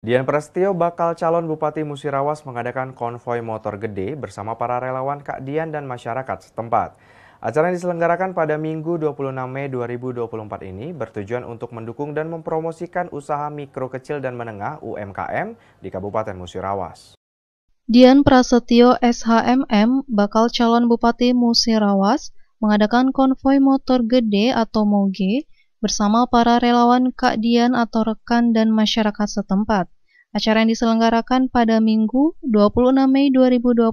Dian Prasetyo, bakal calon Bupati Musirawas, mengadakan konvoi motor gede bersama para relawan Kak Dian dan masyarakat setempat. Acara yang diselenggarakan pada Minggu 26 Mei 2024 ini bertujuan untuk mendukung dan mempromosikan usaha mikro kecil dan menengah (UMKM) di Kabupaten Musirawas. Dian Prasetyo SHMM, bakal calon Bupati Musirawas, mengadakan konvoi motor gede atau moge bersama para relawan Kak Dian atau rekan dan masyarakat setempat. Acara yang diselenggarakan pada Minggu 26 Mei 2024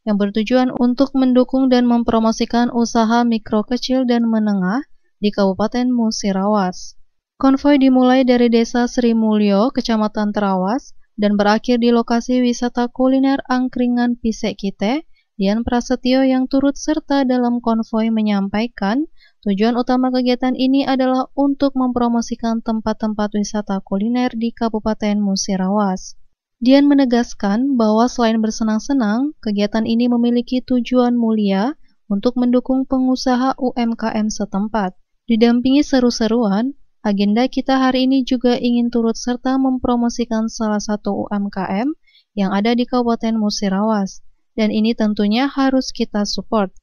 yang bertujuan untuk mendukung dan mempromosikan usaha mikro kecil dan menengah di Kabupaten Musirawas. Konvoi dimulai dari Desa Sri Mulyo, Kecamatan Terawas, dan berakhir di lokasi wisata kuliner angkringan Pisek Kite. Dian Prasetyo yang turut serta dalam konvoi menyampaikan, tujuan utama kegiatan ini adalah untuk mempromosikan tempat-tempat wisata kuliner di Kabupaten Musirawas. Dian menegaskan bahwa selain bersenang-senang, kegiatan ini memiliki tujuan mulia untuk mendukung pengusaha UMKM setempat. Didampingi seru-seruan, agenda kita hari ini juga ingin turut serta mempromosikan salah satu UMKM yang ada di Kabupaten Musirawas, dan ini tentunya harus kita support.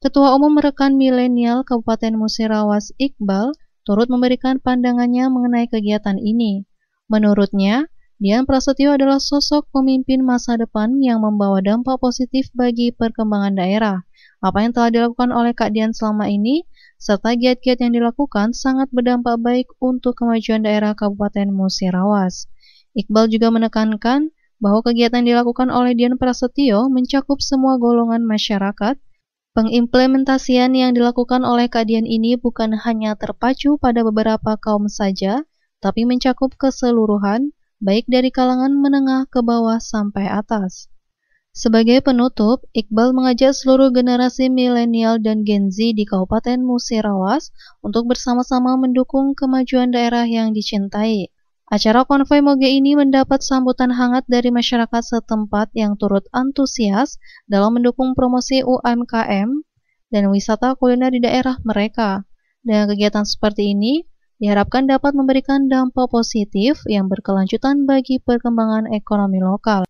Ketua Umum Rekan Milenial Kabupaten Musirawas Iqbal turut memberikan pandangannya mengenai kegiatan ini. Menurutnya, Dian Prasetyo adalah sosok pemimpin masa depan yang membawa dampak positif bagi perkembangan daerah. Apa yang telah dilakukan oleh Kak Dian selama ini serta giat-giat yang dilakukan sangat berdampak baik untuk kemajuan daerah Kabupaten Musirawas. Iqbal juga menekankan bahwa kegiatan yang dilakukan oleh Dian Prasetyo mencakup semua golongan masyarakat. Pengimplementasian yang dilakukan oleh Kak Dian ini bukan hanya terpacu pada beberapa kaum saja, tapi mencakup keseluruhan, baik dari kalangan menengah ke bawah sampai atas. Sebagai penutup, Iqbal mengajak seluruh generasi milenial dan Gen Z di Kabupaten Musirawas untuk bersama-sama mendukung kemajuan daerah yang dicintai. Acara konvoi moge ini mendapat sambutan hangat dari masyarakat setempat yang turut antusias dalam mendukung promosi UMKM dan wisata kuliner di daerah mereka. Dengan kegiatan seperti ini, diharapkan dapat memberikan dampak positif yang berkelanjutan bagi perkembangan ekonomi lokal.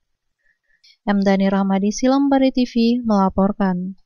M. Dhani Rahmadi, Silambari TV, melaporkan.